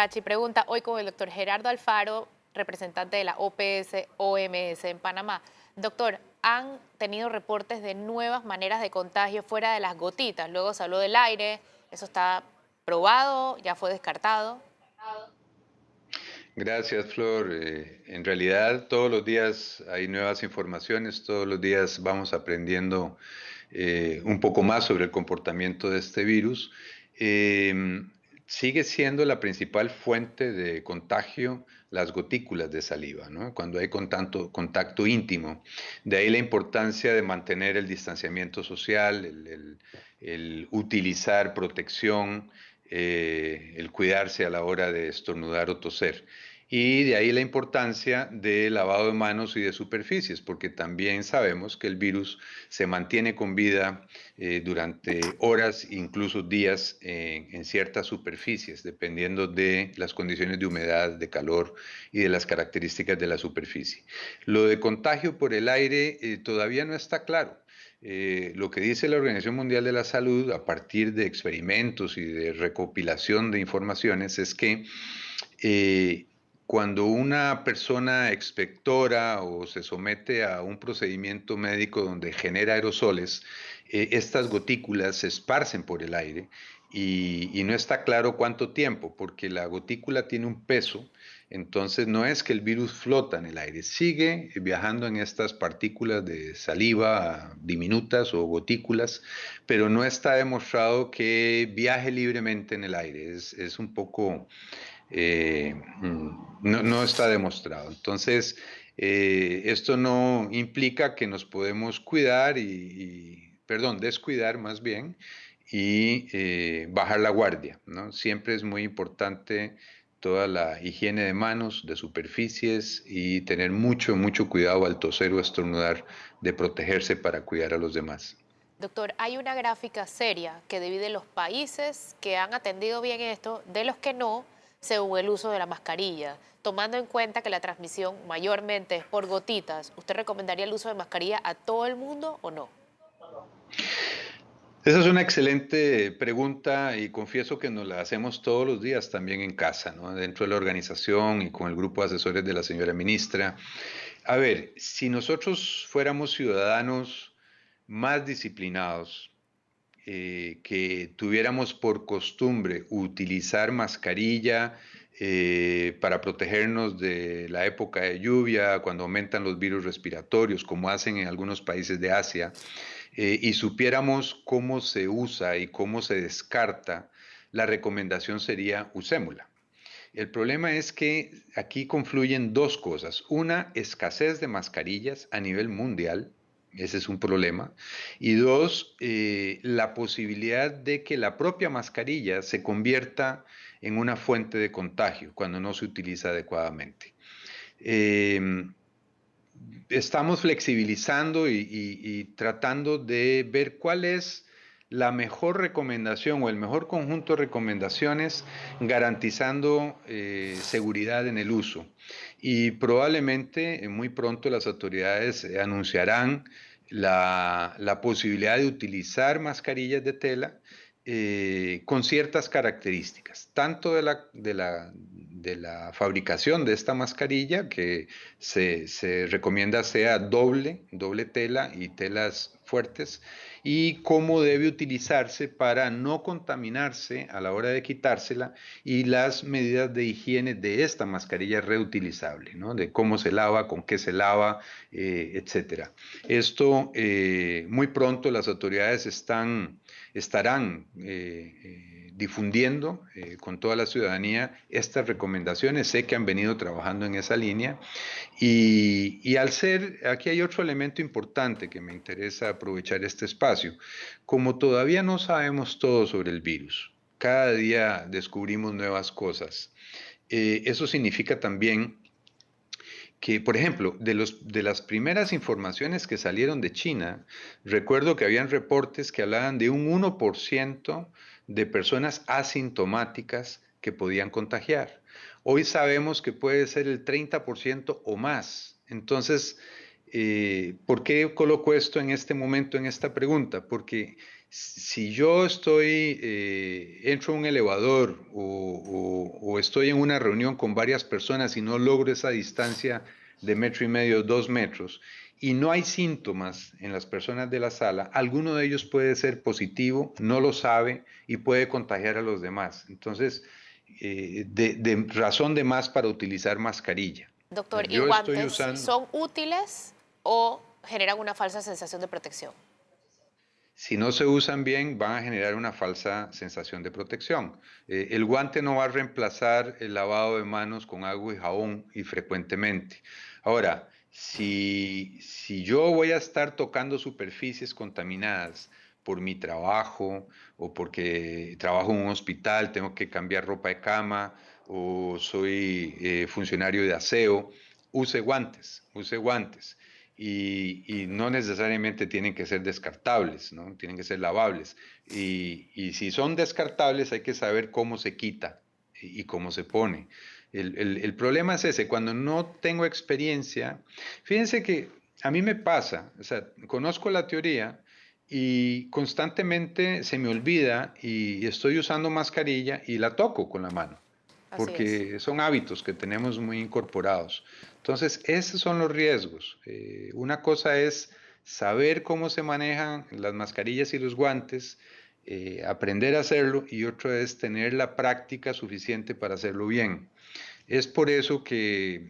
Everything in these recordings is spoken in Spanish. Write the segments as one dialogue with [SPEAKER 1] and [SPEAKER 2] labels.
[SPEAKER 1] Pachi pregunta, hoy con el doctor Gerardo Alfaro, representante de la OPS-OMS en Panamá. Doctor, ¿han tenido reportes de nuevas maneras de contagio fuera de las gotitas? Luego se habló del aire, ¿eso está probado? ¿Ya fue descartado?
[SPEAKER 2] Gracias, Flor. En realidad, todos los días hay nuevas informaciones, todos los días vamos aprendiendo un poco más sobre el comportamiento de este virus. Eh, Sigue siendo la principal fuente de contagio las gotículas de saliva, ¿no? Cuando hay contacto íntimo. De ahí la importancia de mantener el distanciamiento social, el utilizar protección, el cuidarse a la hora de estornudar o toser. Y de ahí la importancia del lavado de manos y de superficies, porque también sabemos que el virus se mantiene con vida durante horas, incluso días, en ciertas superficies, dependiendo de las condiciones de humedad, de calor y de las características de la superficie. Lo de contagio por el aire todavía no está claro. Lo que dice la Organización Mundial de la Salud a partir de experimentos y de recopilación de informaciones es que eh, cuando una persona expectora o se somete a un procedimiento médico donde genera aerosoles, estas gotículas se esparcen por el aire y no está claro cuánto tiempo, porque la gotícula tiene un peso, entonces no es que el virus flota en el aire, sigue viajando en estas partículas de saliva diminutas o gotículas, pero no está demostrado que viaje libremente en el aire, es un poco no está demostrado. Entonces, esto no implica que nos podemos cuidar perdón, descuidar más bien y bajar la guardia, ¿no? Siempre es muy importante toda la higiene de manos, de superficies y tener mucho cuidado al toser o estornudar de protegerse para cuidar a los demás.
[SPEAKER 1] Doctor, hay una gráfica seria que divide los países que han atendido bien esto de los que no, según el uso de la mascarilla. Tomando en cuenta que la transmisión mayormente es por gotitas, ¿usted recomendaría el uso de mascarilla a todo el mundo o no?
[SPEAKER 2] Esa es una excelente pregunta y confieso que nos la hacemos todos los días también en casa, ¿no? Dentro de la organización y con el grupo de asesores de la señora ministra. A ver, si nosotros fuéramos ciudadanos más disciplinados, que tuviéramos por costumbre utilizar mascarilla para protegernos de la época de lluvia, cuando aumentan los virus respiratorios, como hacen en algunos países de Asia, y supiéramos cómo se usa y cómo se descarta, la recomendación sería usémosla. El problema es que aquí confluyen dos cosas. Una, escasez de mascarillas a nivel mundial. Ese es un problema. Y dos, la posibilidad de que la propia mascarilla se convierta en una fuente de contagio cuando no se utiliza adecuadamente. Eh, Estamos flexibilizando y tratando de ver cuál es la mejor recomendación o el mejor conjunto de recomendaciones garantizando seguridad en el uso. Y probablemente muy pronto las autoridades anunciarán la posibilidad de utilizar mascarillas de tela con ciertas características, tanto de la fabricación de esta mascarilla, que se recomienda sea doble tela y telas fuertes, y cómo debe utilizarse para no contaminarse a la hora de quitársela, y las medidas de higiene de esta mascarilla reutilizable, ¿no? De cómo se lava, con qué se lava, etcétera. Esto muy pronto las autoridades estarán difundiendo con toda la ciudadanía estas recomendaciones. Sé que han venido trabajando en esa línea al ser, aquí hay otro elemento importante que me interesa aprovechar este espacio. Como todavía no sabemos todo sobre el virus, cada día descubrimos nuevas cosas. Eso significa también que, por ejemplo, de las primeras informaciones que salieron de China, recuerdo que habían reportes que hablaban de un 1% de personas asintomáticas que podían contagiar. Hoy sabemos que puede ser el 30% o más. Entonces, ¿por qué coloco esto en este momento, en esta pregunta? Porque Si yo entro a un elevador o estoy en una reunión con varias personas y no logro esa distancia de 1,5 metros, 2 metros, y no hay síntomas en las personas de la sala, alguno de ellos puede ser positivo, no lo sabe y puede contagiar a los demás. Entonces, de razón de más para utilizar mascarilla.
[SPEAKER 1] Doctor, ¿y
[SPEAKER 2] Yo estoy
[SPEAKER 1] guantes
[SPEAKER 2] usando,
[SPEAKER 1] son útiles o generan una falsa sensación de protección?
[SPEAKER 2] si no se usan bien, van a generar una falsa sensación de protección. El guante no va a reemplazar el lavado de manos con agua y jabón y frecuentemente. Ahora, si yo voy a estar tocando superficies contaminadas por mi trabajo o porque trabajo en un hospital, tengo que cambiar ropa de cama o soy funcionario de aseo, use guantes, use guantes y no necesariamente tienen que ser descartables, ¿no? Tienen que ser lavables. Y si son descartables hay que saber cómo se quita y cómo se pone. El problema es ese, cuando no tengo experiencia, fíjense que a mí me pasa, o sea, conozco la teoría y constantemente se me olvida y estoy usando mascarilla y la toco con la mano
[SPEAKER 1] Así es.
[SPEAKER 2] porque son hábitos que tenemos muy incorporados. Entonces, esos son los riesgos. Una cosa es saber cómo se manejan las mascarillas y los guantes, aprender a hacerlo, y otro es tener la práctica suficiente para hacerlo bien. Es por eso que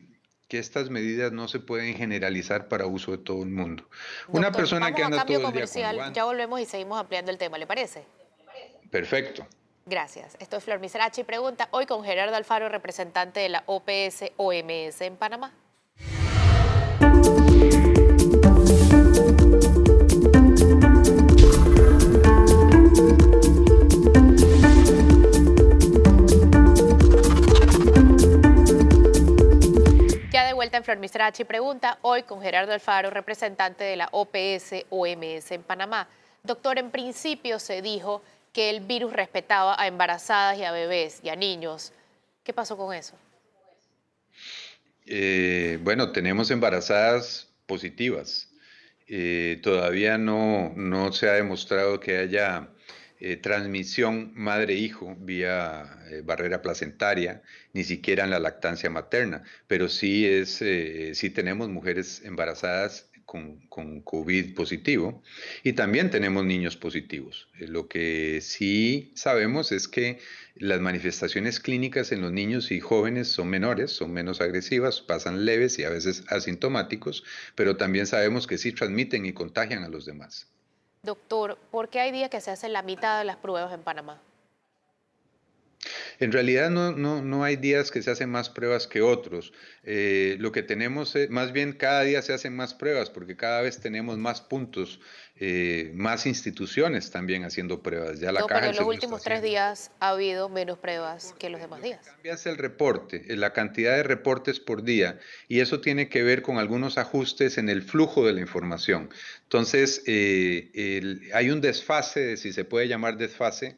[SPEAKER 2] estas medidas no se pueden generalizar para uso de todo el mundo. Una
[SPEAKER 1] Doctor,
[SPEAKER 2] persona que
[SPEAKER 1] vamos a
[SPEAKER 2] anda
[SPEAKER 1] cambio
[SPEAKER 2] todo el día con
[SPEAKER 1] comercial, ya
[SPEAKER 2] guantes,
[SPEAKER 1] volvemos y seguimos ampliando el tema, ¿le parece?
[SPEAKER 2] perfecto.
[SPEAKER 1] Gracias. Esto es Flor Misrachi Pregunta, hoy con Gerardo Alfaro, representante de la OPS-OMS en Panamá. Ya de vuelta en Flor Misrachi Pregunta, hoy con Gerardo Alfaro, representante de la OPS-OMS en Panamá. Doctor, en principio se dijo que el virus respetaba a embarazadas y a bebés y a niños. ¿Qué pasó con eso?
[SPEAKER 2] Bueno, tenemos embarazadas positivas. Todavía no se ha demostrado que haya transmisión madre-hijo vía barrera placentaria, ni siquiera en la lactancia materna, pero sí tenemos mujeres embarazadas con COVID positivo y también tenemos niños positivos. Lo que sí sabemos es que las manifestaciones clínicas en los niños y jóvenes son menores, son menos agresivas, pasan leves y a veces asintomáticos, pero también sabemos que sí transmiten y contagian a los demás.
[SPEAKER 1] Doctor, ¿por qué hay días que se hacen la mitad de las pruebas en Panamá?
[SPEAKER 2] En realidad no hay días que se hacen más pruebas que otros. Lo que tenemos es, más bien cada día se hacen más pruebas porque cada vez tenemos más puntos, más instituciones también haciendo pruebas. Ya la
[SPEAKER 1] No,
[SPEAKER 2] Caja
[SPEAKER 1] pero
[SPEAKER 2] del
[SPEAKER 1] en los
[SPEAKER 2] Seguro está
[SPEAKER 1] últimos 3
[SPEAKER 2] haciendo.
[SPEAKER 1] días ha habido menos pruebas que los
[SPEAKER 2] Porque
[SPEAKER 1] demás
[SPEAKER 2] lo que
[SPEAKER 1] días.
[SPEAKER 2] cambia es el reporte, la cantidad de reportes por día, y eso tiene que ver con algunos ajustes en el flujo de la información. Entonces, hay un desfase, si se puede llamar desfase,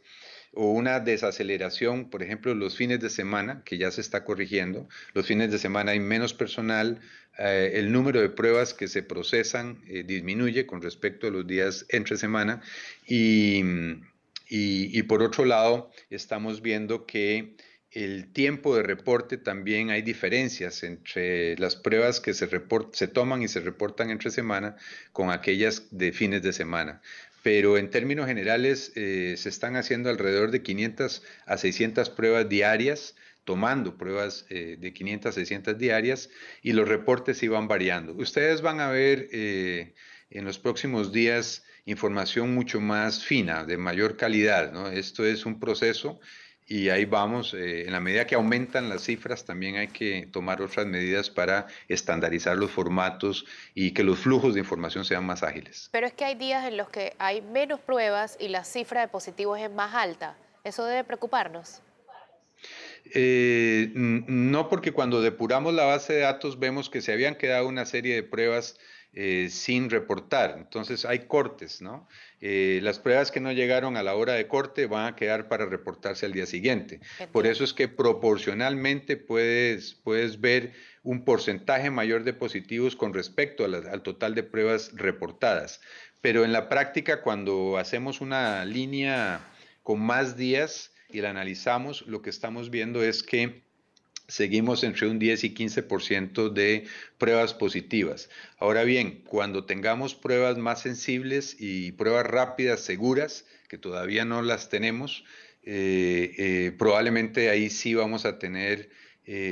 [SPEAKER 2] o una desaceleración, por ejemplo, los fines de semana, que ya se está corrigiendo. Los fines de semana hay menos personal, el número de pruebas que se procesan disminuye con respecto a los días entre semana y, y por otro lado, estamos viendo que el tiempo de reporte también hay diferencias entre las pruebas que se toman y se reportan entre semana con aquellas de fines de semana. Pero en términos generales se están haciendo alrededor de 500 a 600 pruebas diarias, tomando pruebas de 500 a 600 diarias, y los reportes sí van variando. Ustedes van a ver en los próximos días información mucho más fina, de mayor calidad, ¿no? Esto es un proceso y ahí vamos. En la medida que aumentan las cifras, también hay que tomar otras medidas para estandarizar los formatos y que los flujos de información sean más ágiles.
[SPEAKER 1] Pero es que hay días en los que hay menos pruebas y la cifra de positivos es más alta. Eso debe preocuparnos.
[SPEAKER 2] No, porque cuando depuramos la base de datos vemos que se habían quedado una serie de pruebas sin reportar. Entonces hay cortes, ¿no? Las pruebas que no llegaron a la hora de corte van a quedar para reportarse al día siguiente. Por eso
[SPEAKER 1] Entiendo.
[SPEAKER 2] es que proporcionalmente puedes ver un porcentaje mayor de positivos con respecto a al total de pruebas reportadas. pero en la práctica cuando hacemos una línea con más días y la analizamos, lo que estamos viendo es que seguimos entre un 10 y 15% de pruebas positivas. Ahora bien, cuando tengamos pruebas más sensibles y pruebas rápidas, seguras, que todavía no las tenemos, probablemente ahí sí vamos a tener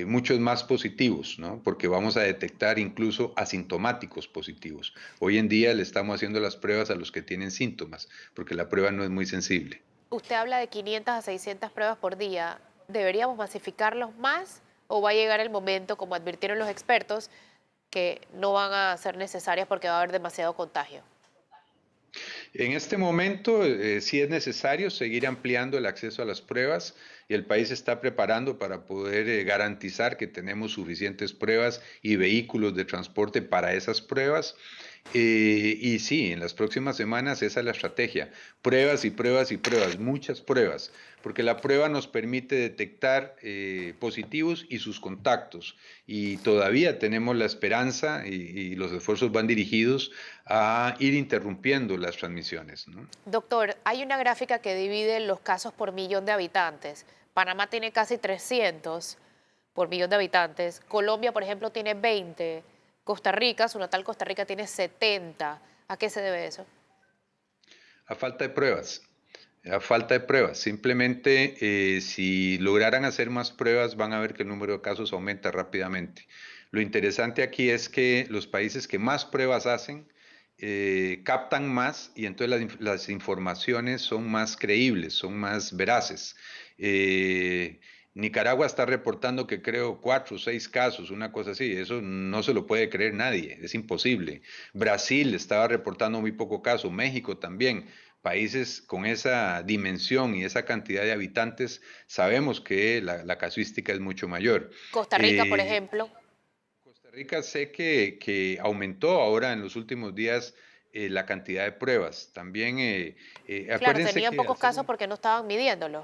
[SPEAKER 2] muchos más positivos, ¿no? Porque vamos a detectar incluso asintomáticos positivos. Hoy en día le estamos haciendo las pruebas a los que tienen síntomas, porque la prueba no es muy sensible.
[SPEAKER 1] Usted habla de 500 a 600 pruebas por día. ¿Deberíamos masificarlos más o va a llegar el momento, como advirtieron los expertos, que no van a ser necesarias porque va a haber demasiado contagio?
[SPEAKER 2] En este momento, sí es necesario seguir ampliando el acceso a las pruebas y el país se está preparando para poder garantizar que tenemos suficientes pruebas y vehículos de transporte para esas pruebas. Y sí, en las próximas semanas esa es la estrategia. Pruebas y pruebas y pruebas, muchas pruebas, porque la prueba nos permite detectar positivos y sus contactos. Y todavía tenemos la esperanza y los esfuerzos van dirigidos a ir interrumpiendo las transmisiones, ¿no?
[SPEAKER 1] Doctor, hay una gráfica que divide los casos por millón de habitantes. Panamá tiene casi 300 por millón de habitantes. Colombia, por ejemplo, tiene 20. Costa Rica, su natal Costa Rica, tiene 70. ¿A qué se debe eso?
[SPEAKER 2] A falta de pruebas. A falta de pruebas. Simplemente si lograran hacer más pruebas van a ver que el número de casos aumenta rápidamente. Lo interesante aquí es que los países que más pruebas hacen captan más y entonces las informaciones son más creíbles, son más veraces. Eh, Nicaragua está reportando que creo 4 o 6 casos, una cosa así. Eso no se lo puede creer nadie, es imposible. Brasil estaba reportando muy poco caso, México también. Países con esa dimensión y esa cantidad de habitantes, sabemos que la casuística es mucho mayor.
[SPEAKER 1] Costa Rica, por
[SPEAKER 2] Eh,
[SPEAKER 1] ejemplo.
[SPEAKER 2] Costa Rica sé que aumentó ahora en los últimos días la cantidad de pruebas. También
[SPEAKER 1] Claro,
[SPEAKER 2] acuérdense
[SPEAKER 1] tenían
[SPEAKER 2] que
[SPEAKER 1] pocos casos porque no estaban midiéndolos.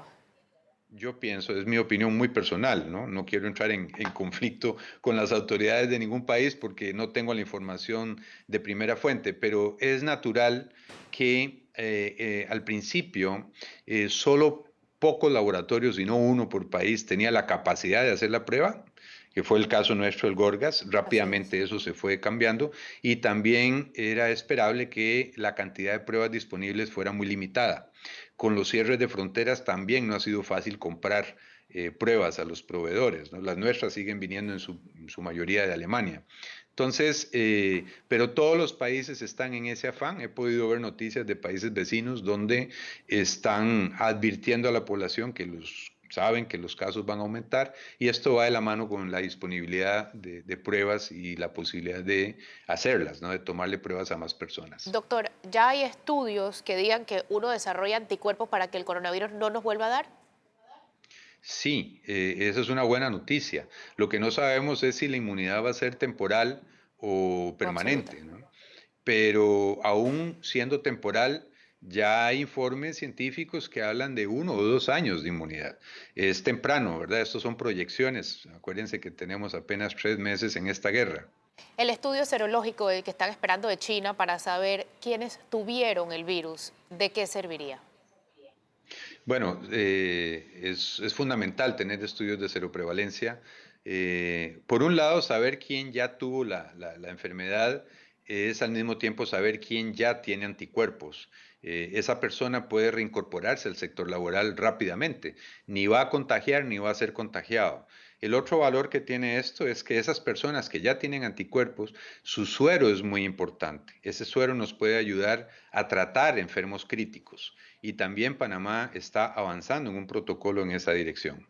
[SPEAKER 2] yo pienso, es mi opinión muy personal, ¿no? No quiero entrar en conflicto con las autoridades de ningún país porque no tengo la información de primera fuente, pero es natural que al principio solo pocos laboratorios, y no uno por país, tenía la capacidad de hacer la prueba, que fue el caso nuestro, el Gorgas.
[SPEAKER 1] Así es.
[SPEAKER 2] Rápidamente eso se fue cambiando y también era esperable que la cantidad de pruebas disponibles fuera muy limitada. Con los cierres de fronteras también no ha sido fácil comprar pruebas a los proveedores, ¿no? Las nuestras siguen viniendo en su mayoría de Alemania. Entonces, pero todos los países están en ese afán. He podido ver noticias de países vecinos donde están advirtiendo a la población que saben que los casos van a aumentar y esto va de la mano con la disponibilidad de pruebas y la posibilidad de hacerlas, ¿no? De tomarle pruebas a más personas.
[SPEAKER 1] Doctor, ¿ya hay estudios que digan que uno desarrolla anticuerpos para que el coronavirus no nos vuelva a dar?
[SPEAKER 2] Sí, esa es una buena noticia. Lo que no sabemos es si la inmunidad va a ser temporal o
[SPEAKER 1] O absoluta.
[SPEAKER 2] permanente, ¿no? Pero aún siendo temporal, ya hay informes científicos que hablan de 1 o 2 años de inmunidad. Es temprano, ¿verdad? Estos son proyecciones. Acuérdense que tenemos apenas 3 meses en esta guerra.
[SPEAKER 1] El estudio serológico el que están esperando de China para saber quiénes tuvieron el virus, ¿de qué serviría?
[SPEAKER 2] Bueno, es fundamental tener estudios de seroprevalencia. Por un lado, saber quién ya tuvo la enfermedad es al mismo tiempo saber quién ya tiene anticuerpos. Esa persona puede reincorporarse al sector laboral rápidamente. Ni va a contagiar ni va a ser contagiado. El otro valor que tiene esto es que esas personas que ya tienen anticuerpos, su suero es muy importante. Ese suero nos puede ayudar a tratar enfermos críticos y también Panamá está avanzando en un protocolo en esa dirección.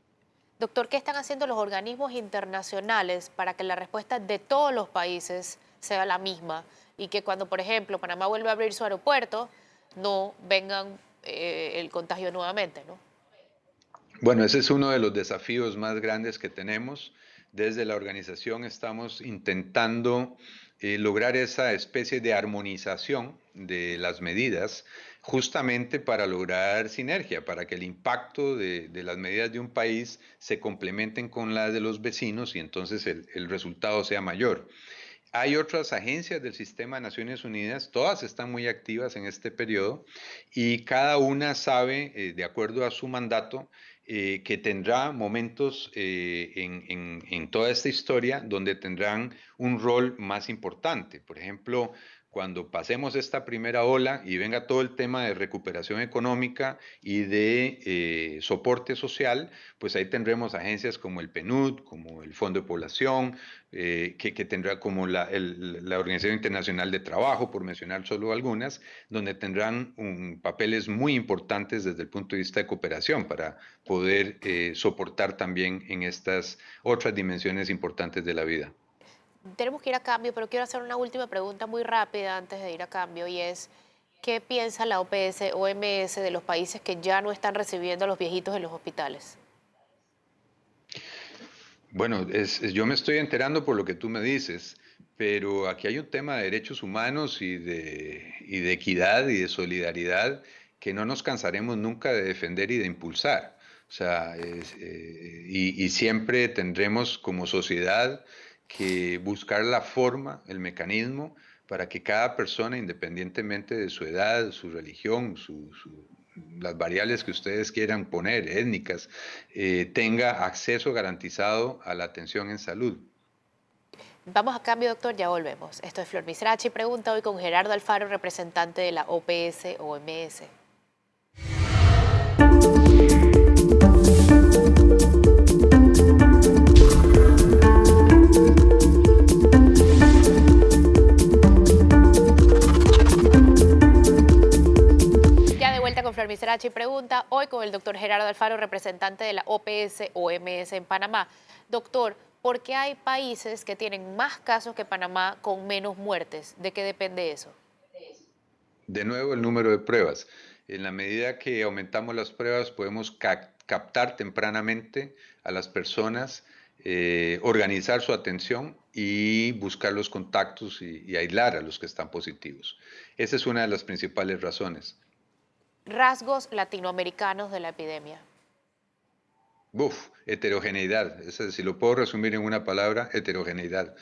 [SPEAKER 1] Doctor, ¿qué están haciendo los organismos internacionales para que la respuesta de todos los países sea la misma y que cuando, por ejemplo, Panamá vuelva a abrir su aeropuerto, no vengan el contagio nuevamente, ¿no?
[SPEAKER 2] Bueno, ese es uno de los desafíos más grandes que tenemos. Desde la organización estamos intentando lograr esa especie de armonización de las medidas, justamente para lograr sinergia, para que el impacto de las medidas de un país se complementen con las de los vecinos y entonces el resultado sea mayor. Hay otras agencias del sistema de Naciones Unidas, todas están muy activas en este periodo y cada una sabe, de acuerdo a su mandato, que tendrá momentos en toda esta historia donde tendrán un rol más importante. Por ejemplo, cuando pasemos esta primera ola y venga todo el tema de recuperación económica y de soporte social, pues ahí tendremos agencias como el PNUD, como el Fondo de Población, que tendrá como la Organización Internacional de Trabajo, por mencionar solo algunas, donde tendrán papeles muy importantes desde el punto de vista de cooperación para poder soportar también en estas otras dimensiones importantes de la vida.
[SPEAKER 1] Tenemos que ir a cambio, pero quiero hacer una última pregunta muy rápida antes de ir a cambio y es, ¿qué piensa la OPS, OMS de los países que ya no están recibiendo a los viejitos en los hospitales?
[SPEAKER 2] Bueno, yo me estoy enterando por lo que tú me dices, pero aquí hay un tema de derechos humanos y de equidad y de solidaridad que no nos cansaremos nunca de defender y de impulsar. O sea, y siempre tendremos como sociedad que buscar la forma, el mecanismo para que cada persona, independientemente de su edad, su religión, las variables que ustedes quieran poner, étnicas, tenga acceso garantizado a la atención en salud.
[SPEAKER 1] Vamos a cambio, doctor, ya volvemos. Esto es Flor Misrachi, pregunta hoy con Gerardo Alfaro, representante de la OPS, OMS. Ya de vuelta con Flor Misrachi, pregunta hoy con el doctor Gerardo Alfaro, representante de la OPS, OMS en Panamá. Doctor, ¿por qué hay países que tienen más casos que Panamá con menos muertes? ¿De qué depende eso?
[SPEAKER 2] De nuevo, el número de pruebas. En la medida que aumentamos las pruebas, podemos captar tempranamente a las personas, organizar su atención y buscar los contactos y aislar a los que están positivos. Esa es una de las principales razones.
[SPEAKER 1] Rasgos latinoamericanos de la epidemia.
[SPEAKER 2] Buf, heterogeneidad. Si lo puedo resumir en una palabra, heterogeneidad.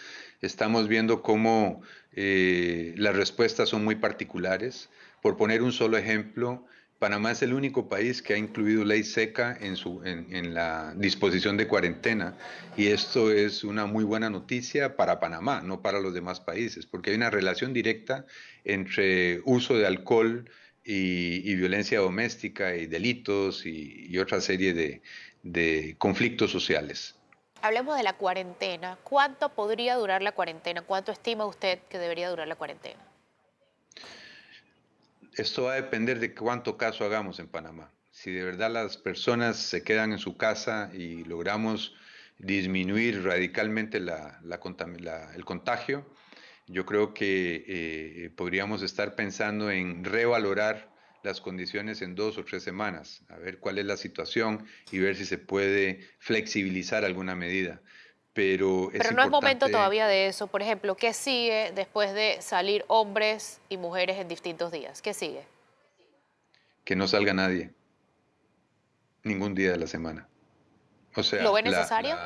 [SPEAKER 2] Estamos viendo cómo las respuestas son muy particulares. Por poner un solo ejemplo, Panamá es el único país que ha incluido ley seca en la disposición de cuarentena. Y esto es una muy buena noticia para Panamá, no para los demás países, porque hay una relación directa entre uso de alcohol y violencia doméstica y delitos y otra serie de conflictos sociales.
[SPEAKER 1] Hablemos de la cuarentena. ¿Cuánto podría durar la cuarentena? ¿Cuánto estima usted que debería durar la cuarentena?
[SPEAKER 2] Esto va a depender de cuánto caso hagamos en Panamá. Si de verdad las personas se quedan en su casa y logramos disminuir radicalmente el contagio, yo creo que podríamos estar pensando en revalorar las condiciones en 2 o 3 semanas, a ver cuál es la situación y ver si se puede flexibilizar alguna medida. Pero es
[SPEAKER 1] Pero no es momento
[SPEAKER 2] importante
[SPEAKER 1] todavía de eso. Por ejemplo, ¿qué sigue después de salir hombres y mujeres en distintos días? ¿Qué sigue?
[SPEAKER 2] que no salga nadie, ningún día de la semana. O
[SPEAKER 1] ¿Lo
[SPEAKER 2] sea,
[SPEAKER 1] ve necesario?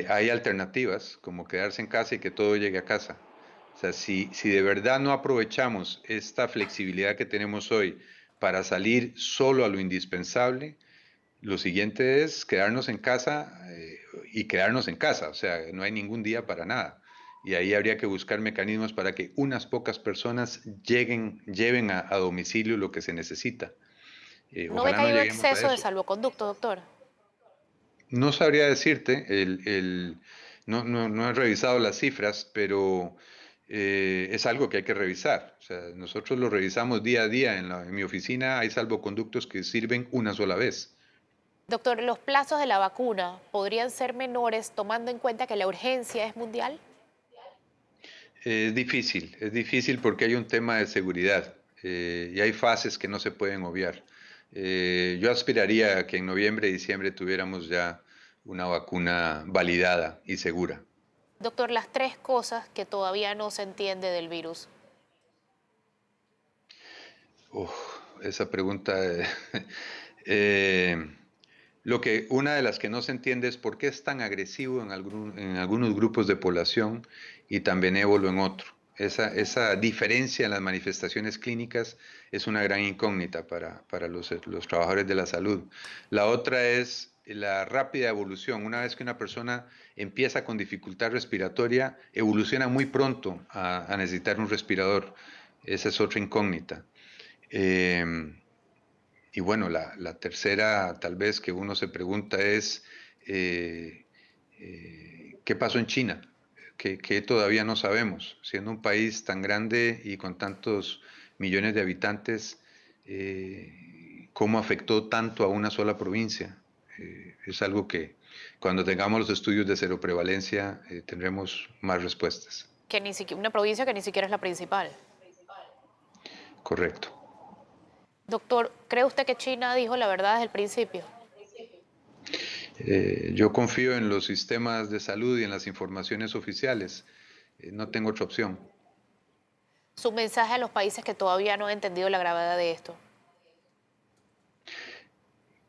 [SPEAKER 2] hay alternativas, como quedarse en casa y que todo llegue a casa. O sea, si de verdad no aprovechamos esta flexibilidad que tenemos hoy para salir solo a lo indispensable, lo siguiente es quedarnos en casa y quedarnos en casa. O sea, no hay ningún día para nada. Y ahí habría que buscar mecanismos para que unas pocas personas lleven a domicilio lo que se necesita.
[SPEAKER 1] ¿No ve
[SPEAKER 2] Ojalá
[SPEAKER 1] que
[SPEAKER 2] no
[SPEAKER 1] hay un
[SPEAKER 2] lleguemos a
[SPEAKER 1] exceso de
[SPEAKER 2] eso.
[SPEAKER 1] salvoconducto, doctor?
[SPEAKER 2] No sabría decirte, no he revisado las cifras, pero es algo que hay que revisar. O sea, nosotros lo revisamos día a día. En mi oficina hay salvoconductos que sirven una sola vez.
[SPEAKER 1] Doctor, ¿los plazos de la vacuna podrían ser menores tomando en cuenta que la urgencia es mundial?
[SPEAKER 2] Es difícil porque hay un tema de seguridad y hay fases que no se pueden obviar. Yo aspiraría a que en noviembre y diciembre tuviéramos ya una vacuna validada y segura.
[SPEAKER 1] Doctor, las tres cosas que todavía no se entiende del virus.
[SPEAKER 2] Uf, esa pregunta. eh, Una de las que no se entiende es por qué es tan agresivo en algunos grupos de población y tan benévolo en otro. Esa diferencia en las manifestaciones clínicas es una gran incógnita para los trabajadores de la salud. La otra es la rápida evolución. Una vez que una persona empieza con dificultad respiratoria, evoluciona muy pronto a necesitar un respirador. Esa es otra incógnita. Eh, y bueno, la tercera tal vez que uno se pregunta es, eh, ¿qué pasó en China? Que todavía no sabemos. Siendo un país tan grande y con tantos millones de habitantes, ¿cómo afectó tanto a una sola provincia? Es algo que cuando tengamos los estudios de seroprevalencia tendremos más respuestas.
[SPEAKER 1] Que ni siquiera, una provincia que ni siquiera es la principal.
[SPEAKER 2] Correcto.
[SPEAKER 1] Doctor, ¿cree usted que China dijo la verdad desde el principio?
[SPEAKER 2] Yo confío en los sistemas de salud y en las informaciones oficiales. No tengo otra opción.
[SPEAKER 1] Su mensaje a los países que todavía no han entendido la gravedad de esto.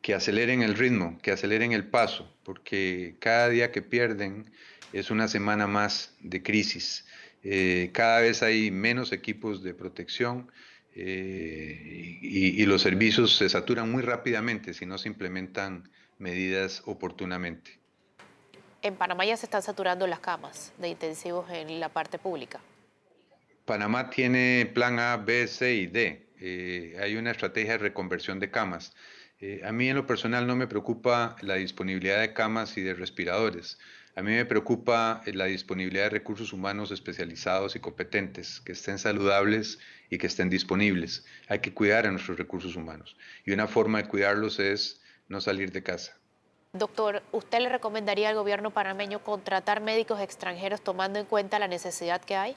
[SPEAKER 2] Que aceleren el ritmo, que aceleren el paso, porque cada día que pierden es una semana más de crisis. Cada vez hay menos equipos de protección y los servicios se saturan muy rápidamente si no se implementan medidas oportunamente.
[SPEAKER 1] En Panamá ya se están saturando las camas de intensivos en la parte pública.
[SPEAKER 2] Panamá tiene plan A, B, C y D. Hay una estrategia de reconversión de camas. A mí en lo personal no me preocupa la disponibilidad de camas y de respiradores. A mí me preocupa la disponibilidad de recursos humanos especializados y competentes, que estén saludables y que estén disponibles. Hay que cuidar a nuestros recursos humanos. Y una forma de cuidarlos es no salir de casa.
[SPEAKER 1] Doctor, ¿usted le recomendaría al gobierno panameño contratar médicos extranjeros tomando en cuenta la necesidad que hay?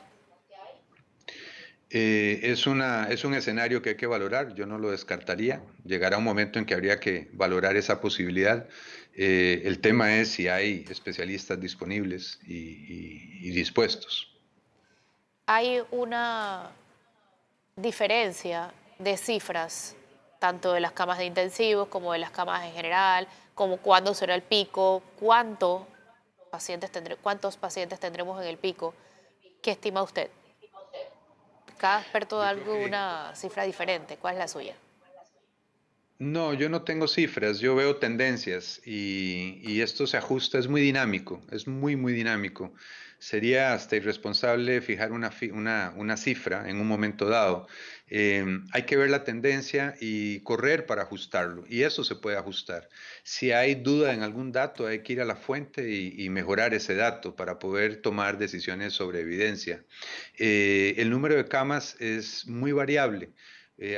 [SPEAKER 2] Es un escenario que hay que valorar, yo no lo descartaría. Llegará un momento en que habría que valorar esa posibilidad. El tema es si hay especialistas disponibles y dispuestos.
[SPEAKER 1] Hay una diferencia de cifras, tanto de las camas de intensivos como de las camas en general, como cuándo será el pico, cuántos pacientes tendremos en el pico. ¿Qué estima usted? Cada experto da
[SPEAKER 2] Yo creo que
[SPEAKER 1] alguna cifra diferente. ¿Cuál es la suya?
[SPEAKER 2] no, yo no tengo cifras, yo veo tendencias y esto se ajusta, es muy dinámico, es muy dinámico. Sería hasta irresponsable fijar una cifra en un momento dado. Hay que ver la tendencia y correr para ajustarlo, y eso se puede ajustar. Si hay duda en algún dato, hay que ir a la fuente y mejorar ese dato para poder tomar decisiones sobre evidencia. El número de camas es muy variable.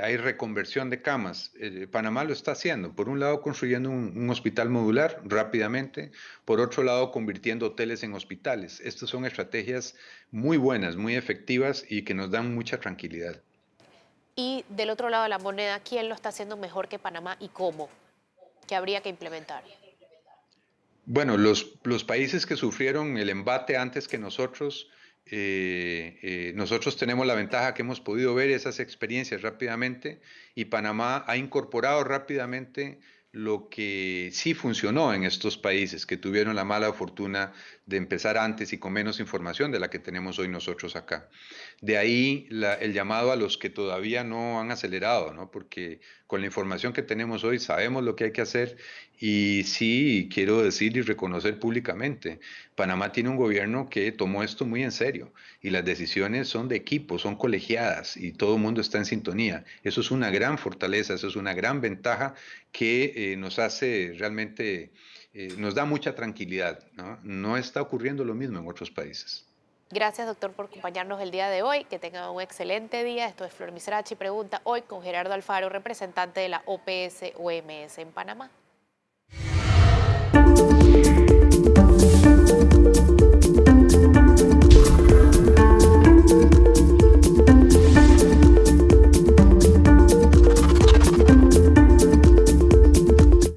[SPEAKER 2] Hay reconversión de camas. Panamá lo está haciendo. Por un lado, construyendo un hospital modular rápidamente. Por otro lado, convirtiendo hoteles en hospitales. Estas son estrategias muy buenas, muy efectivas y que nos dan mucha tranquilidad.
[SPEAKER 1] Y del otro lado de la moneda, ¿quién lo está haciendo mejor que Panamá y cómo? ¿Qué habría que implementar?
[SPEAKER 2] Bueno, los países que sufrieron el embate antes que nosotros, nosotros tenemos la ventaja que hemos podido ver esas experiencias rápidamente y Panamá ha incorporado rápidamente lo que sí funcionó en estos países que tuvieron la mala fortuna de empezar antes y con menos información de la que tenemos hoy nosotros acá. De ahí el llamado a los que todavía no han acelerado, ¿no? Porque con la información que tenemos hoy sabemos lo que hay que hacer y sí quiero decir y reconocer públicamente, Panamá tiene un gobierno que tomó esto muy en serio y las decisiones son de equipo, son colegiadas y todo el mundo está en sintonía. Eso es una gran fortaleza, eso es una gran ventaja que nos hace realmente, nos da mucha tranquilidad, ¿no? No está ocurriendo lo mismo en otros países.
[SPEAKER 1] Gracias, doctor, por acompañarnos el día de hoy. Que tenga un excelente día. Esto es Flor Misrachi Pregunta hoy con Gerardo Alfaro, representante de la OPS-OMS en Panamá.